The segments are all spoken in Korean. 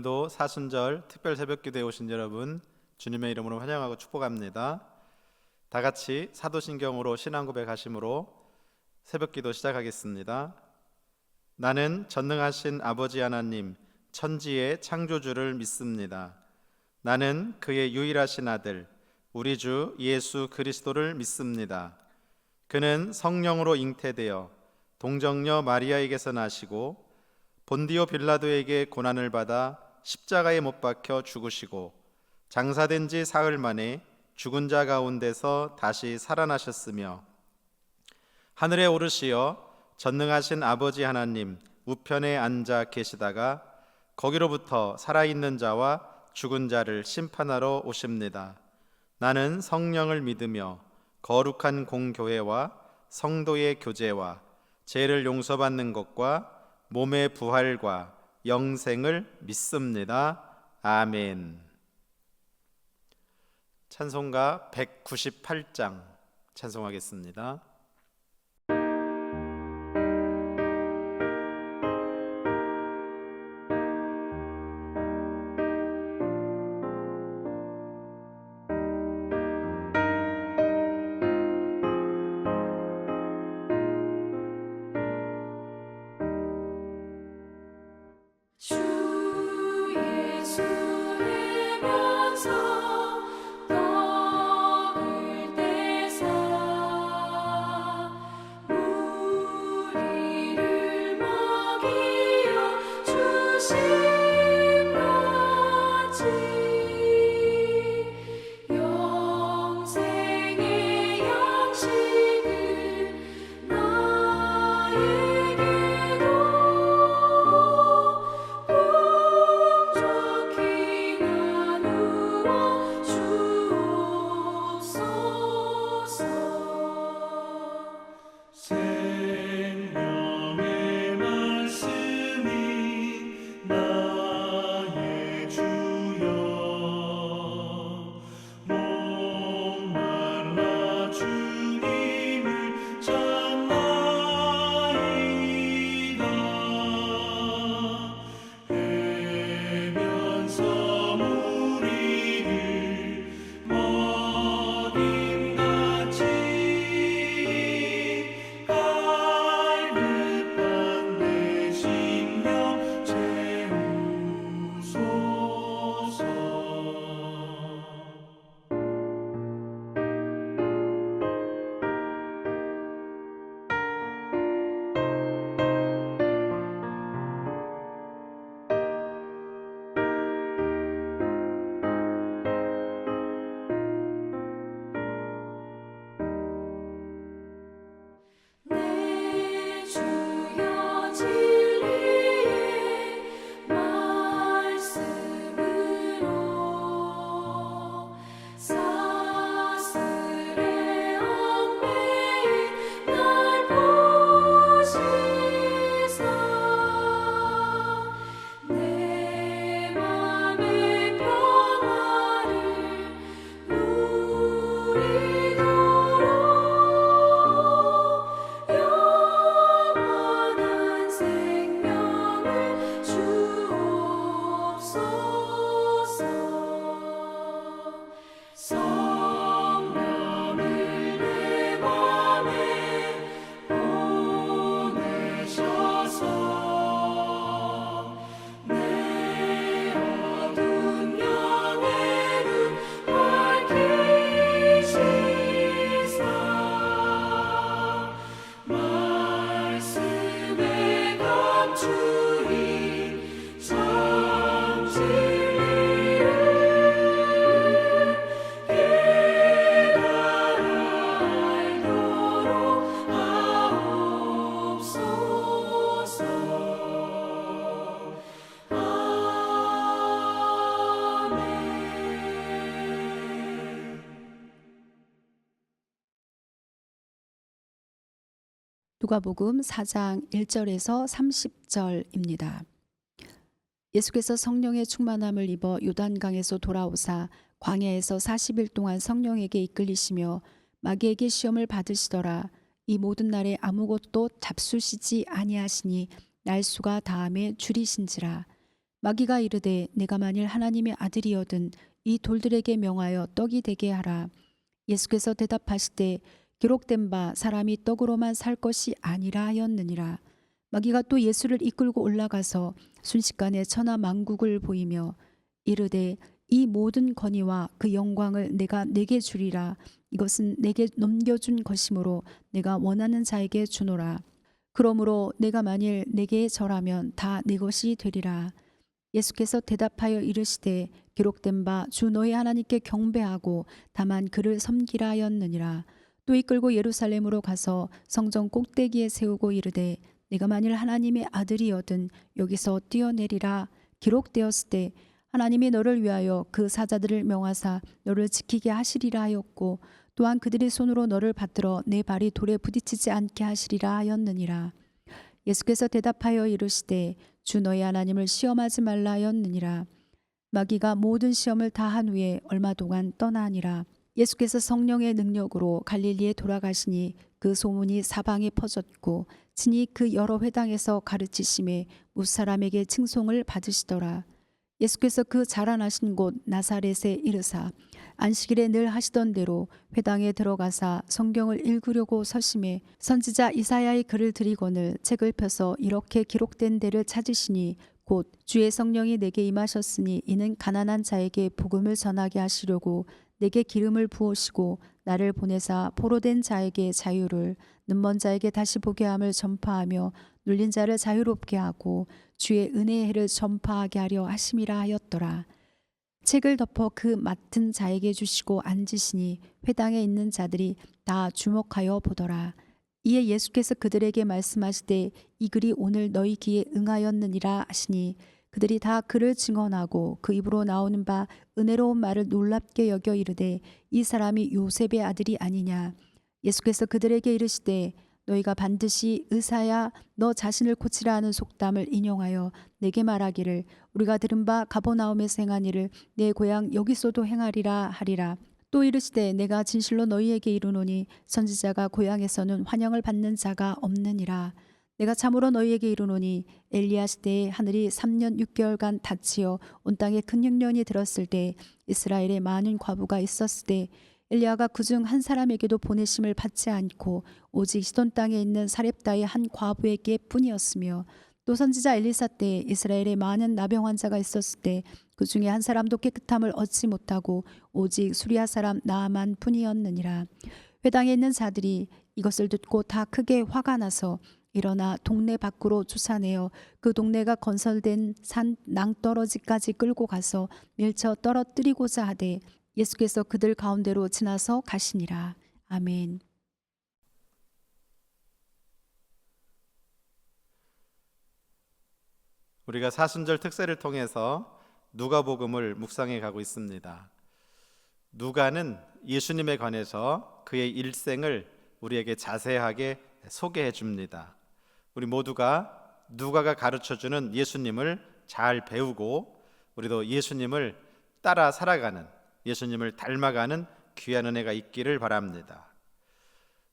오늘도 사순절 특별 새벽기도에 오신 여러분 주님의 이름으로 환영하고 축복합니다. 다 같이 사도신경으로 신앙 고백하심으로 새벽기도 시작하겠습니다. 나는 전능하신 아버지 하나님 천지의 창조주를 믿습니다. 나는 그의 유일하신 아들 우리 주 예수 그리스도를 믿습니다. 그는 성령으로 잉태되어 동정녀 마리아에게서 나시고 본디오 빌라도에게 고난을 받아 십자가에 못 박혀 죽으시고 장사된 지 사흘 만에 죽은 자 가운데서 다시 살아나셨으며 하늘에 오르시어 전능하신 아버지 하나님 우편에 앉아 계시다가 거기로부터 살아있는 자와 죽은 자를 심판하러 오십니다. 나는 성령을 믿으며 거룩한 공교회와 성도의 교제와 죄를 용서받는 것과 몸의 부활과 영생을 믿습니다. 아멘. 찬송가 198장 찬송하겠습니다. 누가복음 4장 1절에서 30절입니다. 예수께서 성령의 충만함을 입어 요단강에서 돌아오사 광야에서 40일 동안 성령에게 이끌리시며 마귀에게 시험을 받으시더라. 이 모든 날에 아무것도 잡수시지 아니하시니 날수가 다함에 줄이신지라. 마귀가 이르되 내가 만일 하나님의 아들이거든 이 돌들에게 명하여 떡이 되게 하라. 예수께서 대답하시되 기록된 바 사람이 떡으로만 살 것이 아니라 하였느니라. 마귀가 또 예수를 이끌고 올라가서 순식간에 천하 만국을 보이며 이르되 이 모든 권위와 그 영광을 내가 내게 주리라. 이것은 내게 넘겨준 것이므로 내가 원하는 자에게 주노라. 그러므로 내가 만일 내게 절하면 다 내 것이 되리라. 예수께서 대답하여 이르시되 기록된 바 주 너희 하나님께 경배하고 다만 그를 섬기라 하였느니라. 또 이끌고 예루살렘으로 가서 성전 꼭대기에 세우고 이르되 내가 만일 하나님의 아들이거든 여기서 뛰어내리라. 기록되었을 때 하나님이 너를 위하여 그 사자들을 명하사 너를 지키게 하시리라 하였고 또한 그들의 손으로 너를 받들어 내 발이 돌에 부딪히지 않게 하시리라 하였느니라. 예수께서 대답하여 이르시되 주 너희 하나님을 시험하지 말라 하였느니라. 마귀가 모든 시험을 다 한 후에 얼마 동안 떠나니라. 예수께서 성령의 능력으로 갈릴리에 돌아가시니 그 소문이 사방에 퍼졌고 친히 그 여러 회당에서 가르치심에 무사람에게 칭송을 받으시더라. 예수께서 그 자라나신 곳 나사렛에 이르사 안식일에 늘 하시던 대로 회당에 들어가사 성경을 읽으려고 서심해 선지자 이사야의 글을 들이거늘 책을 펴서 이렇게 기록된 데를 찾으시니 곧 주의 성령이 내게 임하셨으니 이는 가난한 자에게 복음을 전하게 하시려고 내게 기름을 부으시고 나를 보내사 포로된 자에게 자유를 눈먼 자에게 다시 보게 함을 전파하며 눌린 자를 자유롭게 하고 주의 은혜의 해를 전파하게 하려 하심이라 하였더라. 책을 덮어 그 맡은 자에게 주시고 앉으시니 회당에 있는 자들이 다 주목하여 보더라. 이에 예수께서 그들에게 말씀하시되 이 글이 오늘 너희 귀에 응하였느니라 하시니 그들이 다 그를 증언하고 그 입으로 나오는 바 은혜로운 말을 놀랍게 여겨 이르되 이 사람이 요셉의 아들이 아니냐. 예수께서 그들에게 이르시되 너희가 반드시 의사야 너 자신을 고치라 하는 속담을 인용하여 내게 말하기를 우리가 들은 바 가버나움에서 행한 일을 내 고향 여기서도 행하리라 하리라. 또 이르시되 내가 진실로 너희에게 이르노니 선지자가 고향에서는 환영을 받는 자가 없느니라. 내가 참으로 너희에게 이르노니 엘리야 시대에 하늘이 3년 6개월간 닫히어 온 땅에 큰 흉년이 들었을 때 이스라엘에 많은 과부가 있었을 때 엘리야가 그중 한 사람에게도 보내심을 받지 않고 오직 시돈 땅에 있는 사렙다의 한 과부에게 뿐이었으며 또 선지자 엘리사 때 이스라엘에 많은 나병 환자가 있었을 때 그 중에 한 사람도 깨끗함을 얻지 못하고 오직 수리아 사람 나아만 뿐이었느니라. 회당에 있는 자들이 이것을 듣고 다 크게 화가 나서 일어나 동네 밖으로 쫓아내어 그 동네가 건설된 산 낭떠러지까지 끌고 가서 밀쳐 떨어뜨리고자 하되 예수께서 그들 가운데로 지나서 가시니라. 아멘. 우리가 사순절 특세를 통해서 누가복음을 묵상해 가고 있습니다. 누가는 예수님에 관해서 그의 일생을 우리에게 자세하게 소개해 줍니다. 우리 모두가 누가가 가르쳐주는 예수님을 잘 배우고 우리도 예수님을 따라 살아가는, 예수님을 닮아가는 귀한 은혜가 있기를 바랍니다.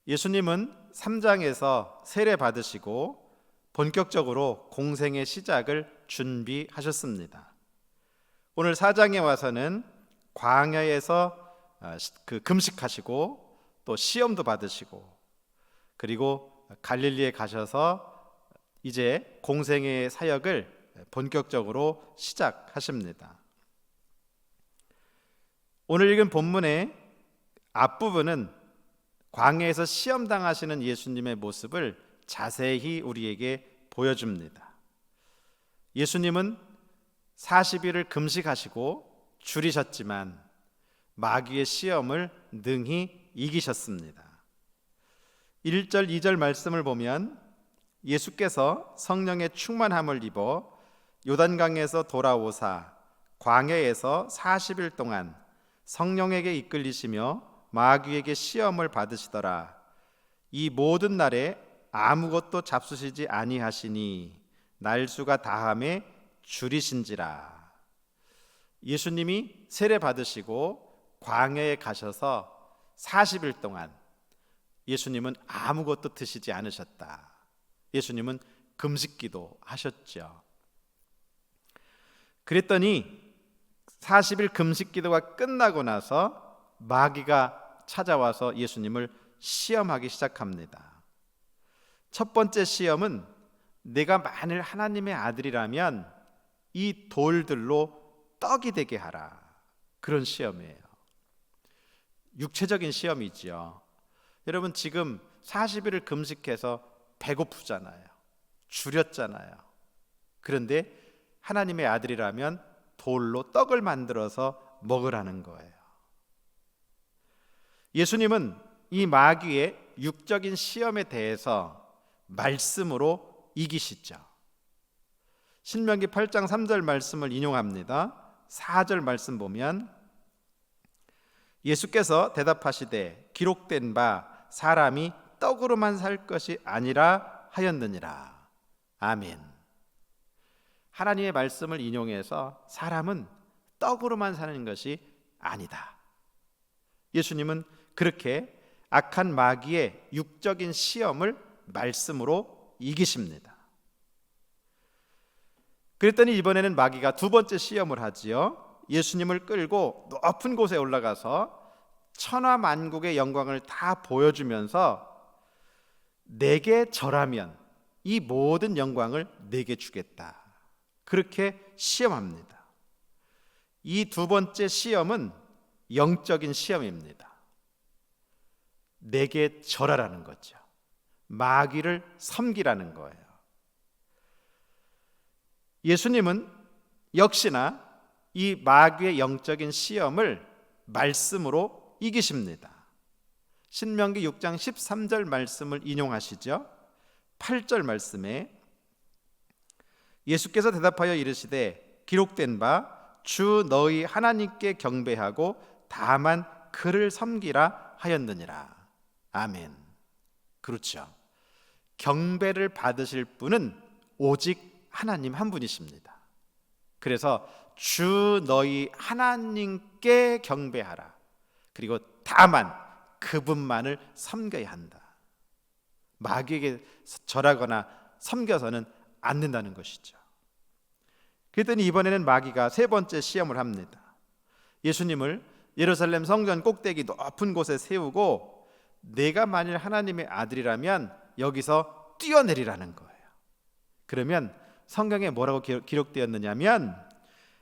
예수님은 3장에서 세례 받으시고 본격적으로 공생의 시작을 준비하셨습니다. 오늘 4장에 와서는 광야에서 금식하시고 또 시험도 받으시고 그리고 갈릴리에 가셔서 이제 공생의 사역을 본격적으로 시작하십니다. 오늘 읽은 본문의 앞부분은 광야에서 시험당하시는 예수님의 모습을 자세히 우리에게 보여줍니다. 예수님은 40일을 금식하시고 줄이셨지만 마귀의 시험을 능히 이기셨습니다. 1절, 2절 말씀을 보면 예수께서 성령의 충만함을 입어 요단강에서 돌아오사 광야에서 40일 동안 성령에게 이끌리시며 마귀에게 시험을 받으시더라. 이 모든 날에 아무것도 잡수시지 아니하시니 날수가 다함에 줄이신지라. 예수님이 세례 받으시고 광야에 가셔서 40일 동안 예수님은 아무것도 드시지 않으셨다. 예수님은 금식기도 하셨죠. 그랬더니 40일 금식기도가 끝나고 나서 마귀가 찾아와서 예수님을 시험하기 시작합니다. 첫 번째 시험은 내가 만일 하나님의 아들이라면 이 돌들로 떡이 되게 하라. 그런 시험이에요. 육체적인 시험이지요. 여러분 지금 40일을 금식해서 배고프잖아요. 줄였잖아요. 그런데 하나님의 아들이라면 돌로 떡을 만들어서 먹으라는 거예요. 예수님은 이 마귀의 육적인 시험에 대해서 말씀으로 이기시죠. 신명기 8장 3절 말씀을 인용합니다. 4절 말씀 보면 예수께서 대답하시되 기록된 바 사람이 떡으로만 살 것이 아니라 하였느니라. 아멘. 하나님의 말씀을 인용해서 사람은 떡으로만 사는 것이 아니다. 예수님은 그렇게 악한 마귀의 육적인 시험을 말씀으로 이기십니다. 그랬더니 이번에는 마귀가 두 번째 시험을 하지요. 예수님을 끌고 높은 곳에 올라가서 천하만국의 영광을 다 보여주면서 내게 절하면 이 모든 영광을 내게 주겠다. 그렇게 시험합니다. 이 두 번째 시험은 영적인 시험입니다. 내게 절하라는 거죠. 마귀를 섬기라는 거예요. 예수님은 역시나 이 마귀의 영적인 시험을 말씀으로 이기십니다. 신명기 6장 13절 말씀을 인용하시죠. 8절 말씀에 예수께서 대답하여 이르시되 기록된 바 주 너희 하나님께 경배하고 다만 그를 섬기라 하였느니라. 아멘. 그렇죠. 경배를 받으실 분은 오직 하나님 한 분이십니다. 그래서 주 너희 하나님께 경배하라. 그리고 다만 그분만을 섬겨야 한다. 마귀에게 절하거나 섬겨서는 안 된다는 것이죠. 그랬더니 이번에는 마귀가 세 번째 시험을 합니다. 예수님을 예루살렘 성전 꼭대기 높은 곳에 세우고 내가 만일 하나님의 아들이라면 여기서 뛰어내리라는 거예요. 그러면 성경에 뭐라고 기록되었느냐면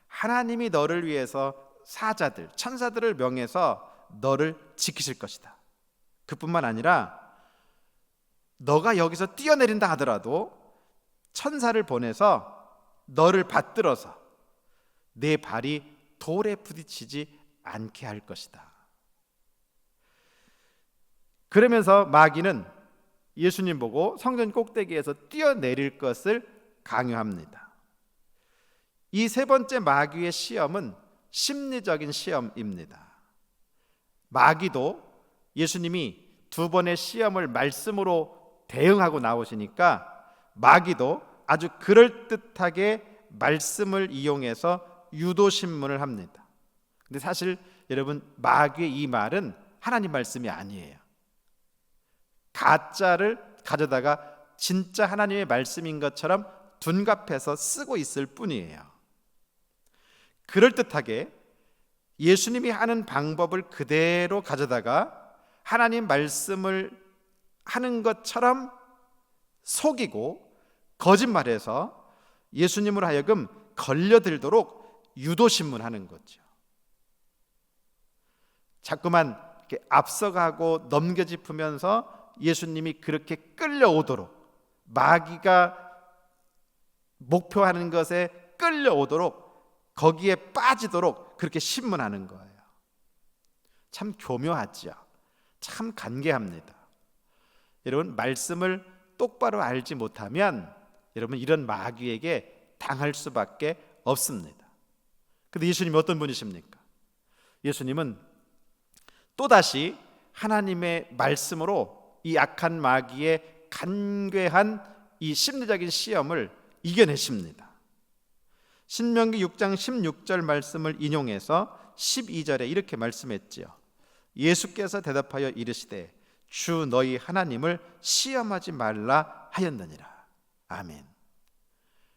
하나님이 너를 위해서 사자들, 천사들을 명해서 너를 지키실 것이다. 그뿐만 아니라 너가 여기서 뛰어내린다 하더라도 천사를 보내서 너를 받들어서 내 발이 돌에 부딪히지 않게 할 것이다. 그러면서 마귀는 예수님 보고 성전 꼭대기에서 뛰어내릴 것을 강요합니다. 이 세 번째 마귀의 시험은 심리적인 시험입니다. 마귀도 예수님이 두 번의 시험을 말씀으로 대응하고 나오시니까 마귀도 아주 그럴듯하게 말씀을 이용해서 유도신문을 합니다. 근데 사실 여러분 마귀의 이 말은 하나님 말씀이 아니에요. 가짜를 가져다가 진짜 하나님의 말씀인 것처럼 둔갑해서 쓰고 있을 뿐이에요. 그럴듯하게 예수님이 하는 방법을 그대로 가져다가 하나님 말씀을 하는 것처럼 속이고 거짓말해서 예수님으로 하여금 걸려들도록 유도신문하는 거죠. 자꾸만 이렇게 앞서가고 넘겨짚으면서 예수님이 그렇게 끌려오도록, 마귀가 목표하는 것에 끌려오도록, 거기에 빠지도록 그렇게 신문하는 거예요. 참 교묘하죠. 참 간계합니다. 여러분 말씀을 똑바로 알지 못하면 여러분 이런 마귀에게 당할 수밖에 없습니다. 그런데 예수님이 어떤 분이십니까? 예수님은 또다시 하나님의 말씀으로 이 악한 마귀의 간괴한 이 심리적인 시험을 이겨내십니다. 신명기 6장 16절 말씀을 인용해서 12절에 이렇게 말씀했지요. 예수께서 대답하여 이르시되 주 너희 하나님을 시험하지 말라 하였느니라. 아멘.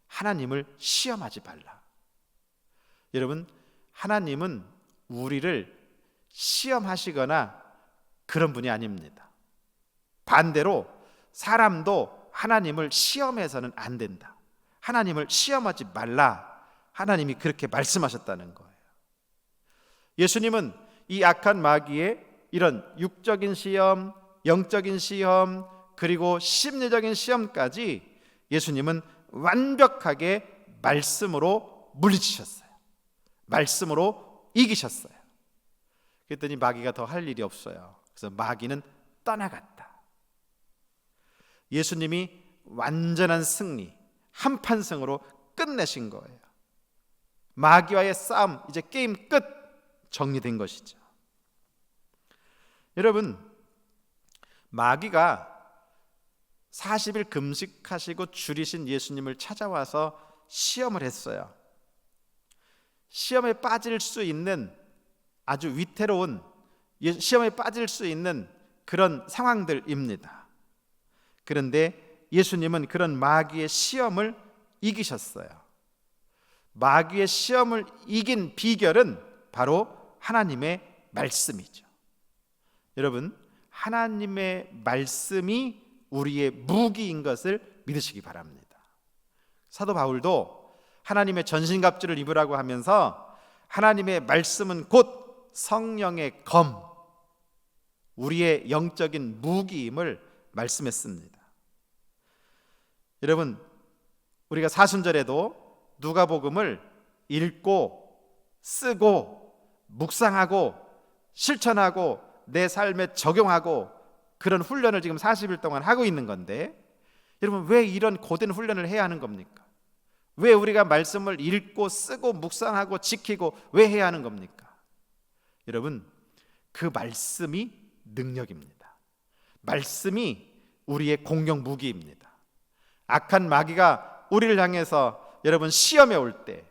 하나님을 시험하지 말라. 여러분, 하나님은 우리를 시험하시거나 그런 분이 아닙니다. 반대로 사람도 하나님을 시험해서는 안 된다. 하나님을 시험하지 말라. 하나님이 그렇게 말씀하셨다는 거예요. 예수님은 이 악한 마귀의 이런 육적인 시험, 영적인 시험, 그리고 심리적인 시험까지 예수님은 완벽하게 말씀으로 물리치셨어요. 말씀으로 이기셨어요. 그랬더니 마귀가 더 할 일이 없어요. 그래서 마귀는 떠나갔다. 예수님이 완전한 승리, 한판승으로 끝내신 거예요. 마귀와의 싸움, 이제 게임 끝, 정리된 것이죠. 여러분, 마귀가 40일 금식하시고 줄이신 예수님을 찾아와서 시험을 했어요. 시험에 빠질 수 있는 아주 위태로운, 시험에 빠질 수 있는 그런 상황들입니다. 그런데 예수님은 그런 마귀의 시험을 이기셨어요. 마귀의 시험을 이긴 비결은 바로 하나님의 말씀이죠. 여러분, 하나님의 말씀이 우리의 무기인 것을 믿으시기 바랍니다. 사도 바울도 하나님의 전신갑주를 입으라고 하면서 하나님의 말씀은 곧 성령의 검, 우리의 영적인 무기임을 말씀했습니다. 여러분, 우리가 사순절에도 누가복음을 읽고 쓰고 묵상하고 실천하고 내 삶에 적용하고 그런 훈련을 지금 40일 동안 하고 있는 건데, 여러분, 왜 이런 고된 훈련을 해야 하는 겁니까? 왜 우리가 말씀을 읽고 쓰고 묵상하고 지키고 왜 해야 하는 겁니까? 여러분, 그 말씀이 능력입니다. 말씀이 우리의 공격 무기입니다. 악한 마귀가 우리를 향해서 여러분 시험에 올 때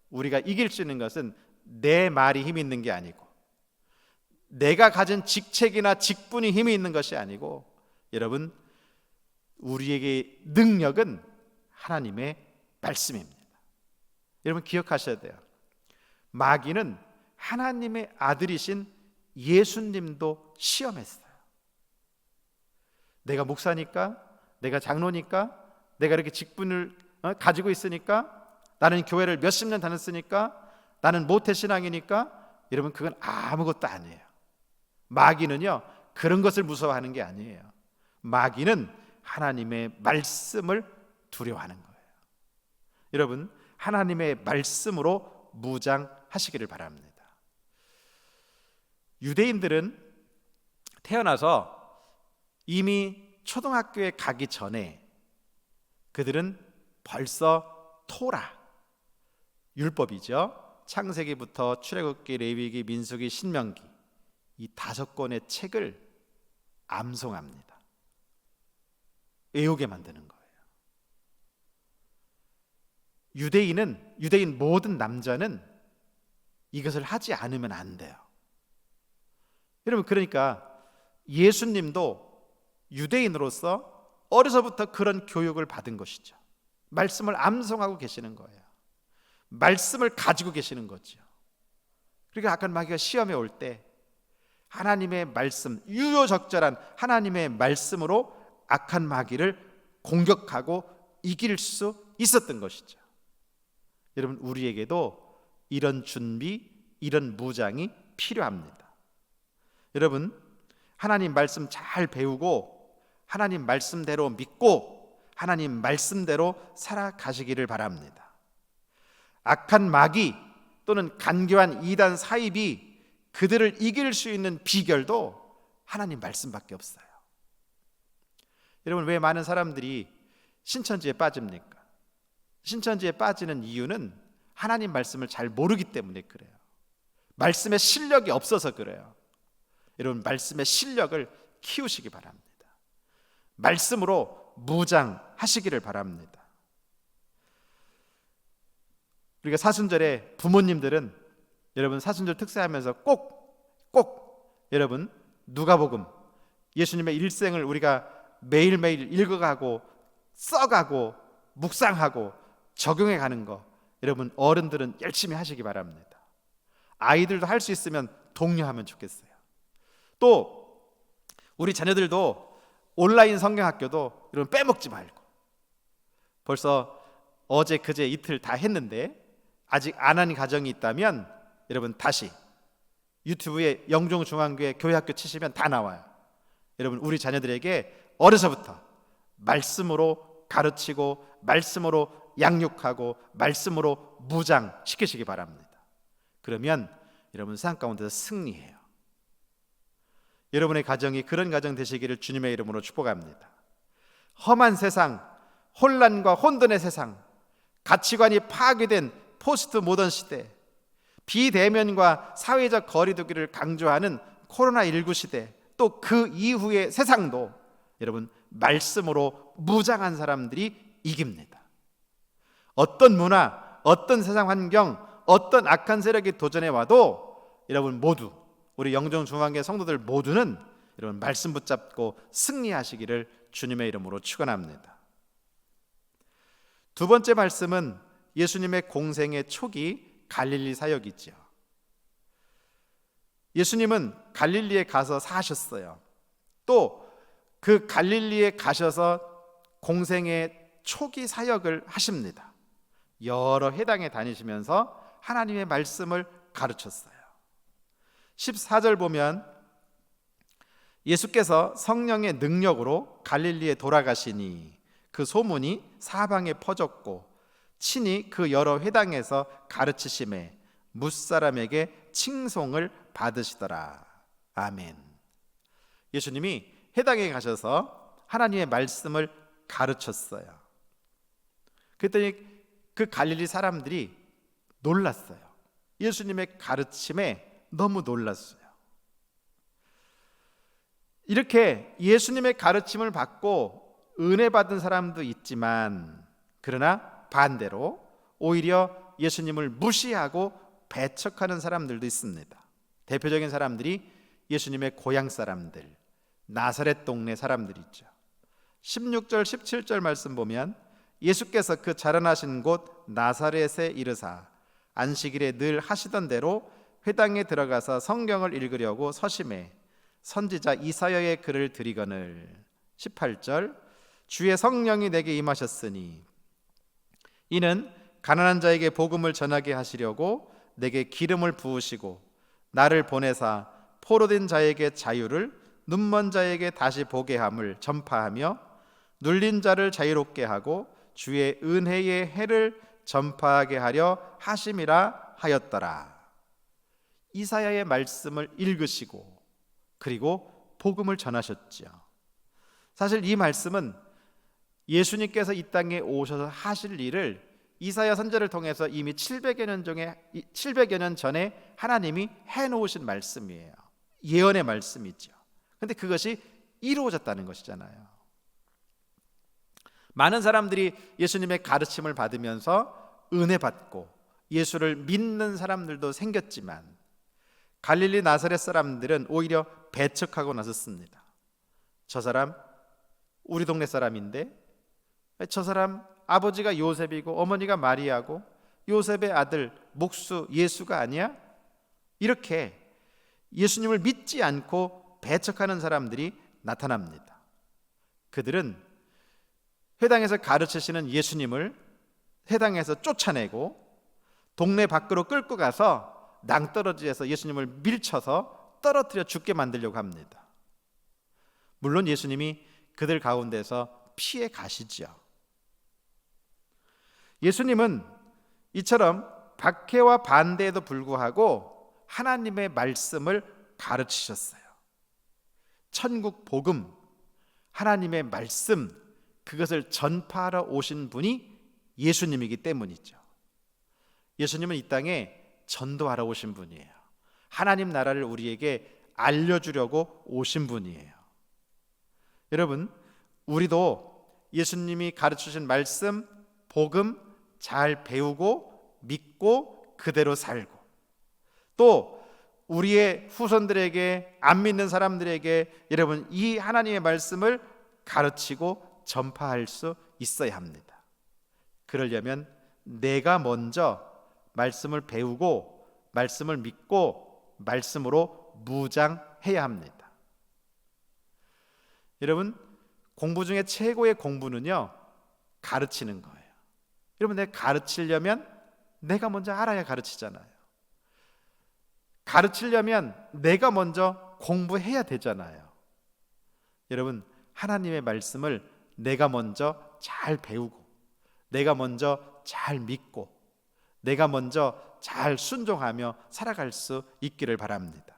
우리가 이길 수 있는 것은 내 말이 힘이 있는 게 아니고, 내가 가진 직책이나 직분이 힘이 있는 것이 아니고, 여러분, 우리에게 능력은 하나님의 말씀입니다. 여러분, 기억하셔야 돼요. 마귀는 하나님의 아들이신 예수님도 시험했어요. 내가 목사니까, 내가 장로니까, 내가 이렇게 직분을 가지고 있으니까, 나는 교회를 몇십 년 다녔으니까, 나는 모태신앙이니까, 여러분, 그건 아무것도 아니에요. 마귀는요, 그런 것을 무서워하는 게 아니에요. 마귀는 하나님의 말씀을 두려워하는 거예요. 여러분, 하나님의 말씀으로 무장하시기를 바랍니다. 유대인들은 태어나서 이미 초등학교에 가기 전에 그들은 벌써 토라, 율법이죠. 창세기부터 출애굽기, 레위기, 민수기, 신명기, 이 5권의 책을 암송합니다. 외우게 만드는 거예요. 유대인 모든 남자는 이것을 하지 않으면 안 돼요. 여러분, 그러니까 예수님도 유대인으로서 어려서부터 그런 교육을 받은 것이죠. 말씀을 암송하고 계시는 거예요. 말씀을 가지고 계시는 거죠. 그러니까 악한 마귀가 시험에 올 때 하나님의 말씀, 유효적절한 하나님의 말씀으로 악한 마귀를 공격하고 이길 수 있었던 것이죠. 여러분, 우리에게도 이런 준비, 이런 무장이 필요합니다. 여러분, 하나님 말씀 잘 배우고 하나님 말씀대로 믿고 하나님 말씀대로 살아가시기를 바랍니다. 악한 마귀 또는 간교한 이단 사입이 그들을 이길 수 있는 비결도 하나님 말씀밖에 없어요. 여러분, 왜 많은 사람들이 신천지에 빠집니까? 신천지에 빠지는 이유는 하나님 말씀을 잘 모르기 때문에 그래요. 말씀의 실력이 없어서 그래요. 여러분, 말씀의 실력을 키우시기 바랍니다. 말씀으로 무장하시기를 바랍니다. 우리가 사순절에 부모님들은 여러분 사순절 특세하면서 꼭 여러분 누가복음 예수님의 일생을 우리가 매일매일 읽어가고 써가고 묵상하고 적용해 가는 거 여러분 어른들은 열심히 하시기 바랍니다. 아이들도 할 수 있으면 독려하면 좋겠어요. 또 우리 자녀들도 온라인 성경학교도 여러분 빼먹지 말고, 벌써 어제 그제 이틀 다 했는데 아직 안 한 가정이 있다면 여러분 다시 유튜브에 영종중앙교회 교회학교 치시면 다 나와요. 여러분 우리 자녀들에게 어려서부터 말씀으로 가르치고 말씀으로 양육하고 말씀으로 무장시키시기 바랍니다. 그러면 여러분 세상 가운데서 승리해요. 여러분의 가정이 그런 가정 되시기를 주님의 이름으로 축복합니다. 험한 세상, 혼란과 혼돈의 세상, 가치관이 파괴된 포스트 모던 시대, 비대면과 사회적 거리두기를 강조하는 코로나19 시대, 또 그 이후의 세상도 여러분 말씀으로 무장한 사람들이 이깁니다. 어떤 문화, 어떤 세상 환경, 어떤 악한 세력이 도전해 와도 여러분 모두 우리 영종중앙교회 성도들 모두는 여러분 말씀 붙잡고 승리하시기를 주님의 이름으로 축원합니다. 두 번째 말씀은 예수님의 공생의 초기 갈릴리 사역이죠. 예수님은 갈릴리에 가서 사셨어요. 또 그 갈릴리에 가셔서 공생의 초기 사역을 하십니다. 여러 회당에 다니시면서 하나님의 말씀을 가르쳤어요. 14절 보면 예수께서 성령의 능력으로 갈릴리에 돌아가시니 그 소문이 사방에 퍼졌고 친히 그 여러 회당에서 가르치심에 뭇사람에게 칭송을 받으시더라. 아멘. 예수님이 회당에 가셔서 하나님의 말씀을 가르쳤어요. 그랬더니 그 갈릴리 사람들이 놀랐어요. 예수님의 가르침에 너무 놀랐어요. 이렇게 예수님의 가르침을 받고 은혜 받은 사람도 있지만, 그러나 반대로 오히려 예수님을 무시하고 배척하는 사람들도 있습니다. 대표적인 사람들이 예수님의 고향 사람들, 나사렛 동네 사람들이죠. 16절 17절 말씀 보면 예수께서 그 자라나신 곳 나사렛에 이르사 안식일에 늘 하시던 대로 회당에 들어가서 성경을 읽으려고 서심해 선지자 이사야의 글을 드리거늘. 18절 주의 성령이 내게 임하셨으니 이는 가난한 자에게 복음을 전하게 하시려고 내게 기름을 부으시고 나를 보내사 포로된 자에게 자유를, 눈먼 자에게 다시 보게 함을 전파하며 눌린 자를 자유롭게 하고 주의 은혜의 해를 전파하게 하려 하심이라 하였더라. 이사야의 말씀을 읽으시고 그리고 복음을 전하셨죠. 사실 이 말씀은 예수님께서 이 땅에 오셔서 하실 일을 이사야 선지자를 통해서 이미 700여 년 전에 하나님이 해놓으신 말씀이에요. 예언의 말씀이죠. 그런데 그것이 이루어졌다는 것이잖아요. 많은 사람들이 예수님의 가르침을 받으면서 은혜 받고 예수를 믿는 사람들도 생겼지만 갈릴리 나사렛 사람들은 오히려 배척하고 나섰습니다. 저 사람 우리 동네 사람인데, 저 사람 아버지가 요셉이고 어머니가 마리아고 요셉의 아들 목수 예수가 아니야? 이렇게 예수님을 믿지 않고 배척하는 사람들이 나타납니다. 그들은 회당에서 가르치시는 예수님을 회당에서 쫓아내고 동네 밖으로 끌고 가서 낭떠러지에서 예수님을 밀쳐서 떨어뜨려 죽게 만들려고 합니다. 물론 예수님이 그들 가운데서 피해 가시죠. 예수님은 이처럼 박해와 반대에도 불구하고 하나님의 말씀을 가르치셨어요. 천국 복음, 하나님의 말씀, 그것을 전파하러 오신 분이 예수님이기 때문이죠. 예수님은 이 땅에 전도하러 오신 분이에요. 하나님 나라를 우리에게 알려주려고 오신 분이에요. 여러분, 우리도 예수님이 가르치신 말씀, 복음 잘 배우고 믿고 그대로 살고, 또 우리의 후손들에게, 안 믿는 사람들에게 여러분 이 하나님의 말씀을 가르치고 전파할 수 있어야 합니다. 그러려면 내가 먼저 말씀을 배우고 말씀을 믿고 말씀으로 무장해야 합니다. 여러분, 공부 중에 최고의 공부는요, 가르치는 거예요. 여러분, 내가 가르치려면 내가 먼저 알아야 가르치잖아요. 가르치려면 내가 먼저 공부해야 되잖아요. 여러분, 하나님의 말씀을 내가 먼저 잘 배우고, 내가 먼저 잘 믿고, 내가 먼저 잘 순종하며 살아갈 수 있기를 바랍니다.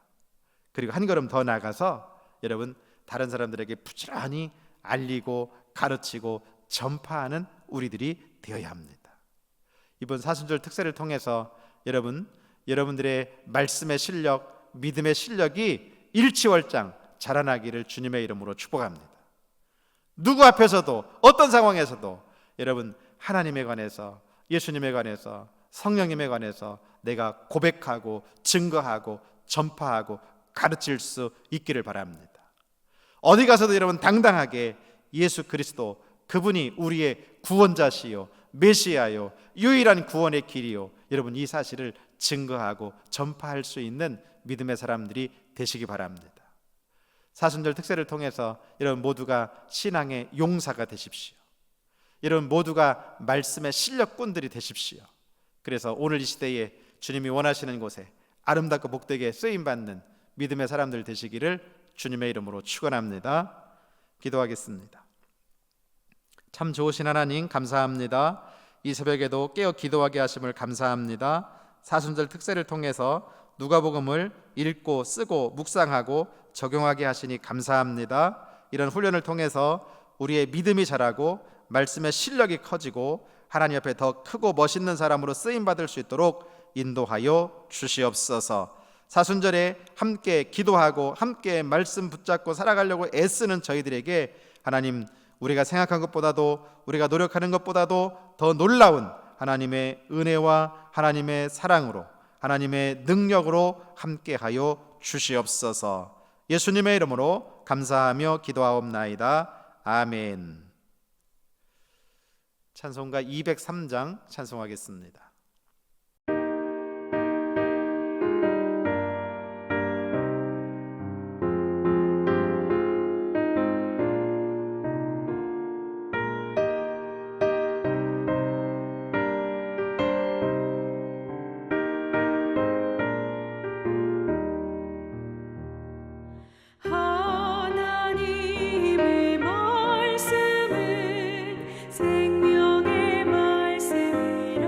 그리고 한 걸음 더 나가서 여러분, 다른 사람들에게 부지런히 알리고 가르치고 전파하는 우리들이 되어야 합니다. 이번 사순절 특세를 통해서 여러분들의 말씀의 실력, 믿음의 실력이 일취월장 자라나기를 주님의 이름으로 축복합니다. 누구 앞에서도, 어떤 상황에서도 여러분 하나님에 관해서, 예수님에 관해서, 성령님에 관해서 내가 고백하고 증거하고 전파하고 가르칠 수 있기를 바랍니다. 어디 가서도 여러분 당당하게 예수 그리스도, 그분이 우리의 구원자시요 메시아요 유일한 구원의 길이요, 여러분 이 사실을 증거하고 전파할 수 있는 믿음의 사람들이 되시기 바랍니다. 사순절 특세를 통해서 여러분 모두가 신앙의 용사가 되십시오. 여러분 모두가 말씀의 실력꾼들이 되십시오. 그래서 오늘 이 시대에 주님이 원하시는 곳에 아름답고 복되게 쓰임받는 믿음의 사람들 되시기를 주님의 이름으로 축원합니다. 기도하겠습니다. 참 좋으신 하나님 감사합니다. 이 새벽에도 깨어 기도하게 하심을 감사합니다. 사순절 특세를 통해서 누가복음을 읽고 쓰고 묵상하고 적용하게 하시니 감사합니다. 이런 훈련을 통해서 우리의 믿음이 자라고 말씀의 실력이 커지고 하나님 앞에 더 크고 멋있는 사람으로 쓰임받을 수 있도록 인도하여 주시옵소서. 사순절에 함께 기도하고 함께 말씀 붙잡고 살아가려고 애쓰는 저희들에게 하나님, 우리가 생각한 것보다도, 우리가 노력하는 것보다도 더 놀라운 하나님의 은혜와 하나님의 사랑으로, 하나님의 능력으로 함께하여 주시옵소서. 예수님의 이름으로 감사하며 기도하옵나이다. 아멘. 찬송가 203장 찬송하겠습니다. 하나님의 말씀은 생명의 말씀이라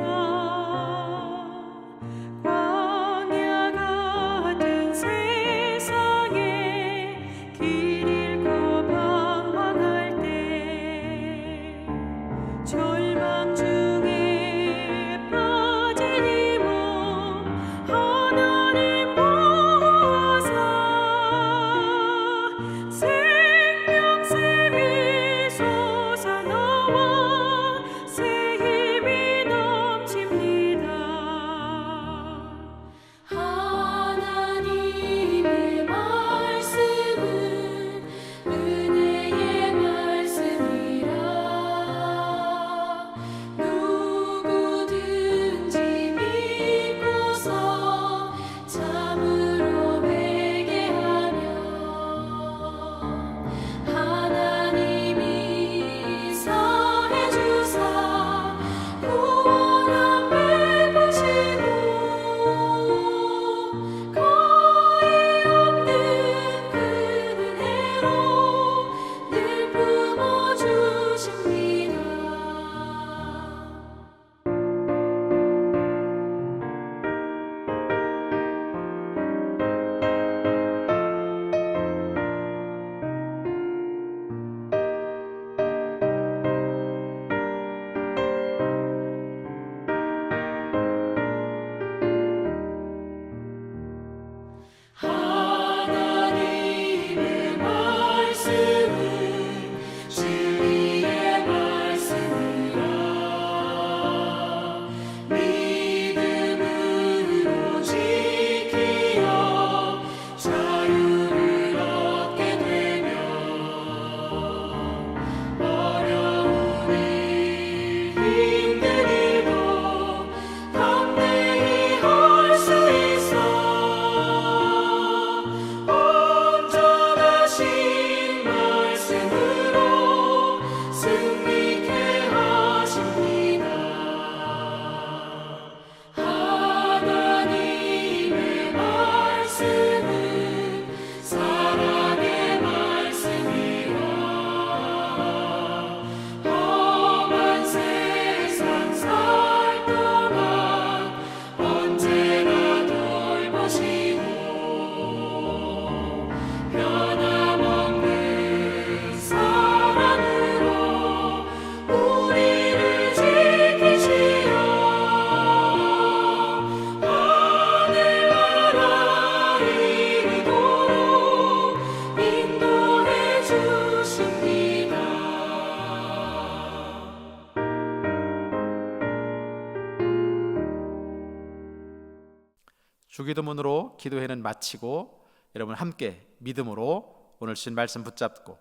주기도문으로 기도회는 마치고 여러분 함께 믿음으로 오늘 주신 말씀 붙잡고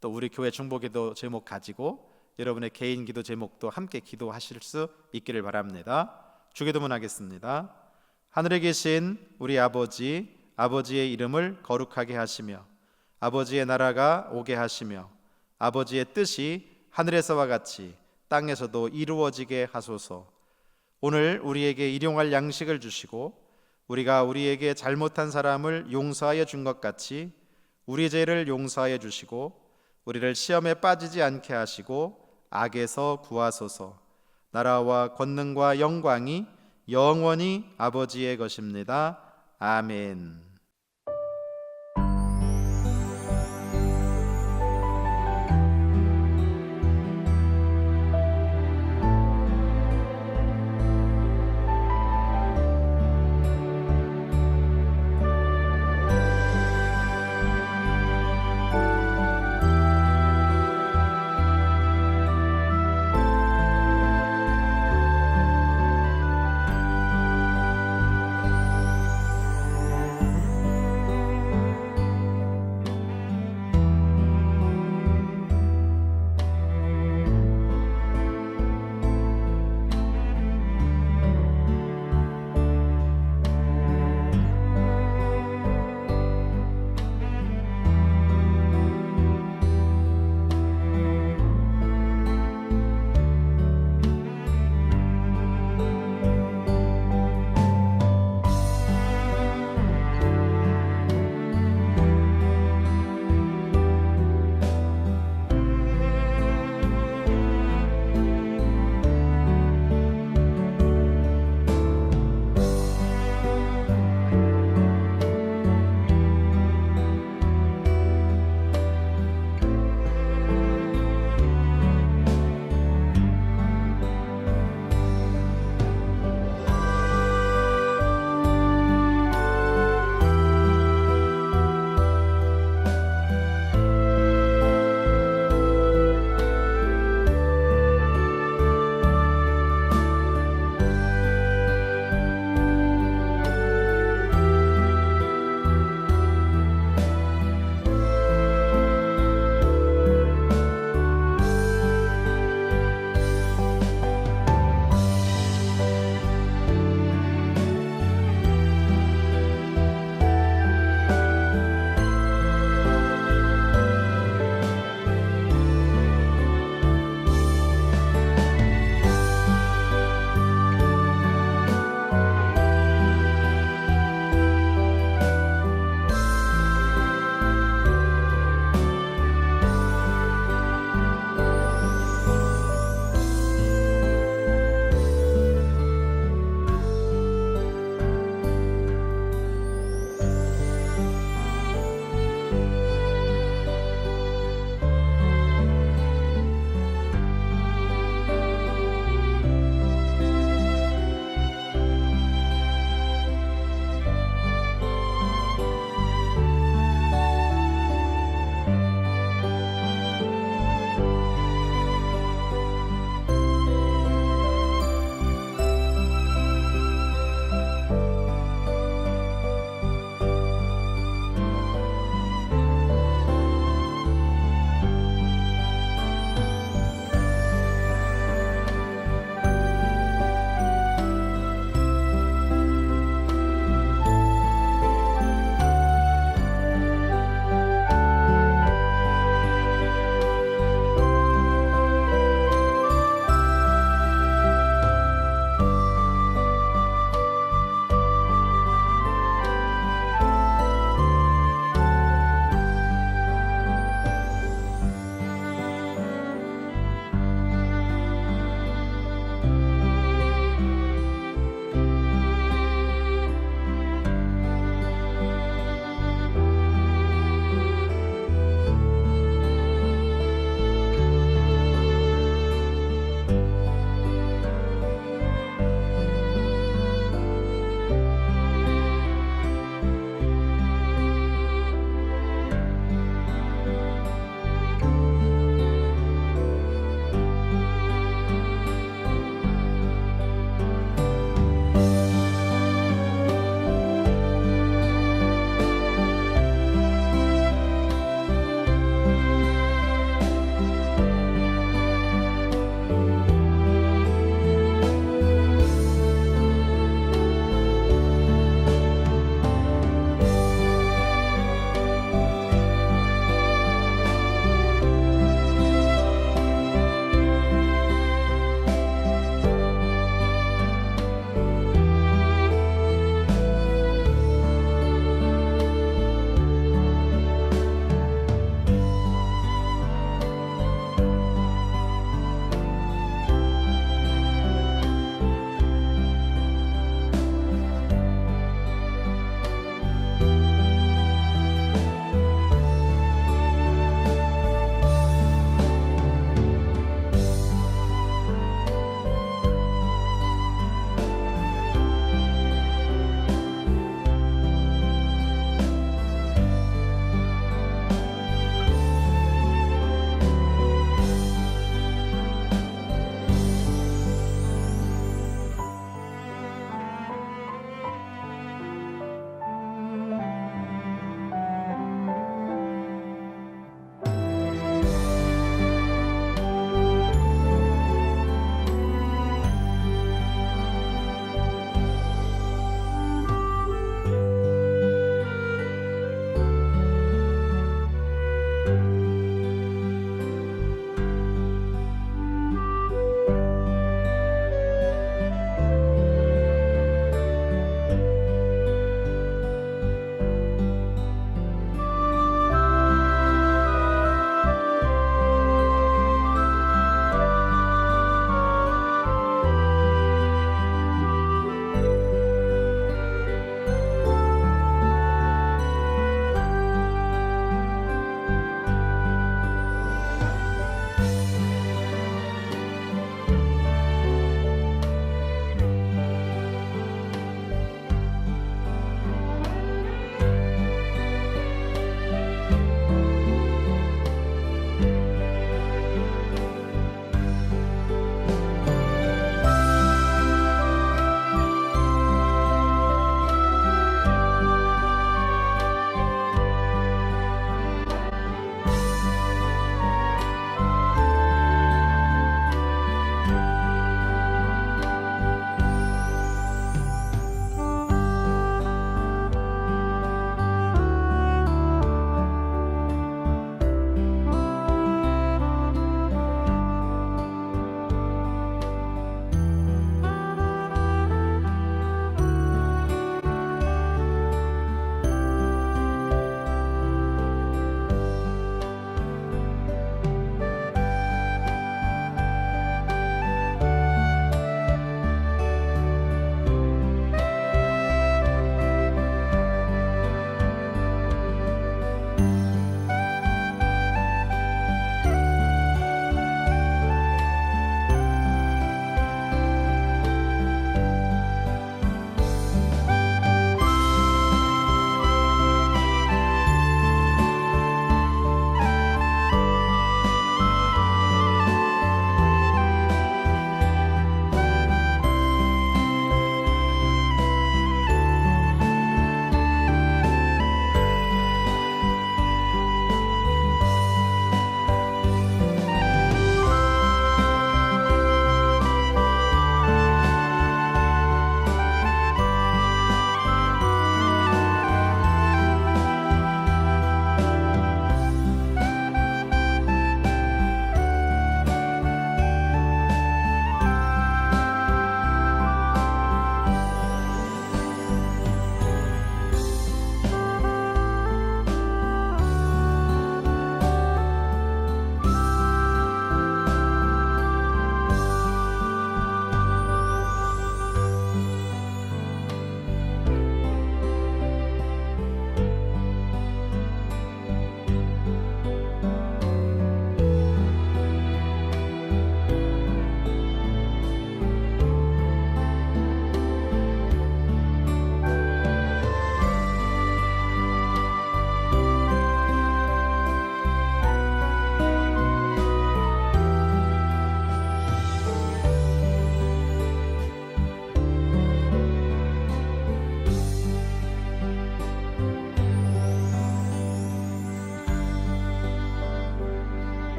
또 우리 교회 중보기도 제목 가지고 여러분의 개인 기도 제목도 함께 기도하실 수 있기를 바랍니다. 주기도문 하겠습니다. 하늘에 계신 우리 아버지, 아버지의 이름을 거룩하게 하시며 아버지의 나라가 오게 하시며 아버지의 뜻이 하늘에서와 같이 땅에서도 이루어지게 하소서. 오늘 우리에게 일용할 양식을 주시고 우리가 우리에게 잘못한 사람을 용서하여 준 것 같이 우리 죄를 용서하여 주시고 우리를 시험에 빠지지 않게 하시고 악에서 구하소서. 나라와 권능과 영광이 영원히 아버지의 것입니다. 아멘.